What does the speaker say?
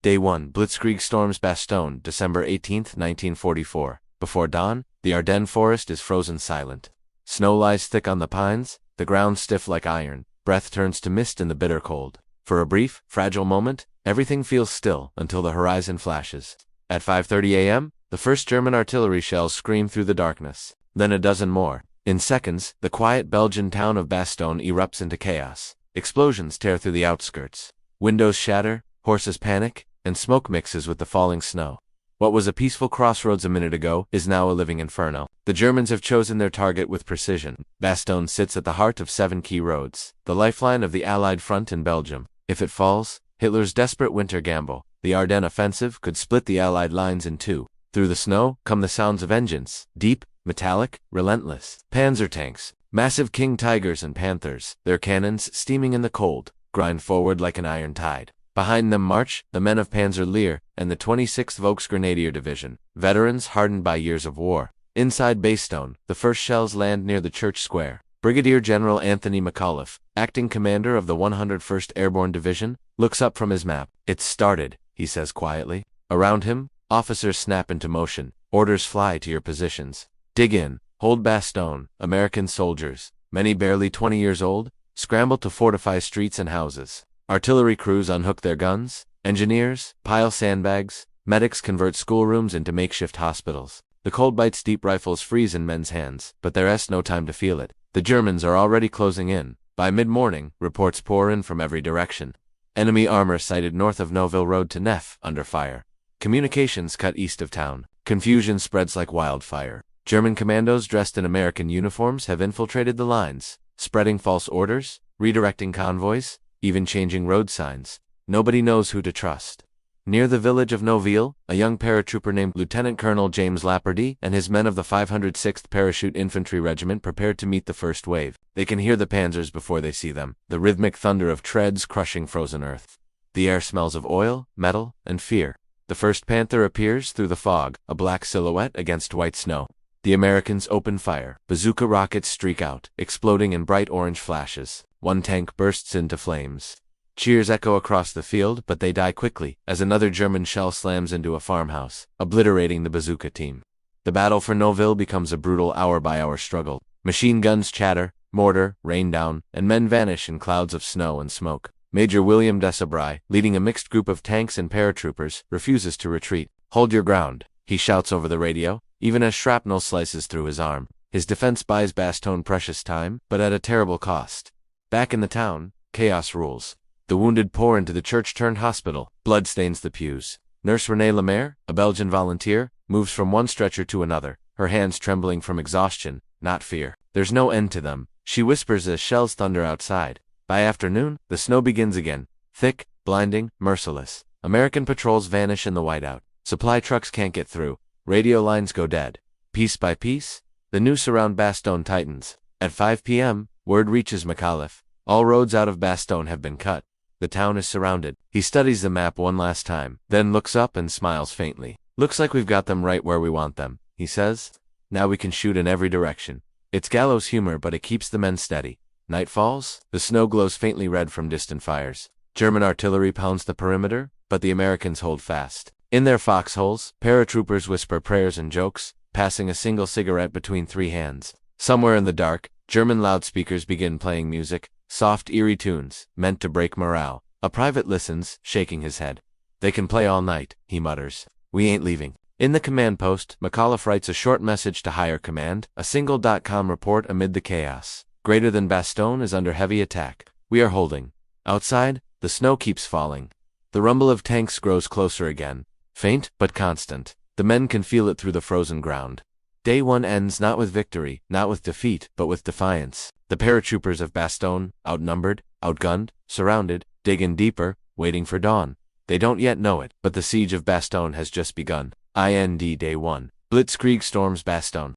Day 1. Blitzkrieg storms Bastogne, December 18, 1944. Before dawn, the Ardennes forest is frozen silent. Snow lies thick on the pines, the ground stiff like iron, breath turns to mist in the bitter cold. For a brief, fragile moment, everything feels still until the horizon flashes. At 5:30 a.m., the first German artillery shells scream through the darkness. Then a dozen more. In seconds, the quiet Belgian town of Bastogne erupts into chaos. Explosions tear through the outskirts. Windows shatter, horses panic, and smoke mixes with the falling snow. What was a peaceful crossroads a minute ago is now a living inferno. The Germans have chosen their target with precision. Bastogne sits at the heart of 7 key roads, the lifeline of the Allied front in Belgium. If it falls, Hitler's desperate winter gamble, the Ardennes offensive, could split the Allied lines in two. Through the snow come the sounds of engines, deep, metallic, relentless. Panzer tanks, massive King Tigers and Panthers, their cannons steaming in the cold, grind forward like an iron tide. Behind them march the men of Panzer Lehr and the 26th Volksgrenadier Division, veterans hardened by years of war. Inside Bastogne, the first shells land near the church square. Brigadier General Anthony McAuliffe, acting commander of the 101st Airborne Division, looks up from his map. "It's started," he says quietly. Around him, officers snap into motion. Orders fly to your positions. Dig in, hold Bastogne. American soldiers, many barely 20 years old, scramble to fortify streets and houses. Artillery crews unhook their guns. Engineers pile sandbags. Medics convert schoolrooms into makeshift hospitals. The cold bites deep. Rifles freeze in men's hands, but there's no time to feel it. The Germans are already closing in. By mid-morning, reports pour in from every direction. Enemy armor sighted north of Noville Road to Neuf, under fire. Communications cut east of town. Confusion spreads like wildfire. German commandos dressed in American uniforms have infiltrated the lines, spreading false orders, redirecting convoys, even changing road signs. Nobody knows who to trust. Near the village of Noville, a young paratrooper named Lieutenant Colonel James Laperdy and his men of the 506th Parachute Infantry Regiment prepared to meet the first wave. They can hear the panzers before they see them, the rhythmic thunder of treads crushing frozen earth. The air smells of oil, metal, and fear. The first Panther appears through the fog, a black silhouette against white snow. The Americans open fire. Bazooka rockets streak out, exploding in bright orange flashes. One tank bursts into flames. Cheers echo across the field, but they die quickly, as another German shell slams into a farmhouse, obliterating the bazooka team. The battle for Noville becomes a brutal hour-by-hour struggle. Machine guns chatter, mortar rain down, and men vanish in clouds of snow and smoke. Major William Desabray, leading a mixed group of tanks and paratroopers, refuses to retreat. "Hold your ground," he shouts over the radio, even as shrapnel slices through his arm. His defense buys Bastogne precious time, but at a terrible cost. Back in the town, chaos rules. The wounded pour into the church-turned-hospital. Blood stains the pews. Nurse Renée Lemaire, a Belgian volunteer, moves from one stretcher to another, her hands trembling from exhaustion, not fear. There's no end to them, she whispers as shells thunder outside. By afternoon, the snow begins again. Thick, blinding, merciless. American patrols vanish in the whiteout. Supply trucks can't get through. Radio lines go dead. Piece by piece, the noose around Bastogne tightens. At 5 p.m., word reaches McAuliffe. All roads out of Bastogne have been cut. The town is surrounded. He studies the map one last time, then looks up and smiles faintly. "Looks like we've got them right where we want them," he says. "Now we can shoot in every direction." It's gallows humor, but it keeps the men steady. Night falls. The snow glows faintly red from distant fires. German artillery pounds the perimeter, but the Americans hold fast. In their foxholes, paratroopers whisper prayers and jokes, passing a single cigarette between 3 hands. Somewhere in the dark, German loudspeakers begin playing music, soft, eerie tunes, meant to break morale. A private listens, shaking his head. "They can play all night," he mutters. "We ain't leaving." In the command post, McAuliffe writes a short message to higher command, a single .com report amid the chaos. "Greater than Bastogne is under heavy attack. We are holding." Outside, the snow keeps falling. The rumble of tanks grows closer again. Faint, but constant. The men can feel it through the frozen ground. Day 1 ends not with victory, not with defeat, but with defiance. The paratroopers of Bastogne, outnumbered, outgunned, surrounded, dig in deeper, waiting for dawn. They don't yet know it, but the siege of Bastogne has just begun. Day 1. Blitzkrieg storms Bastogne.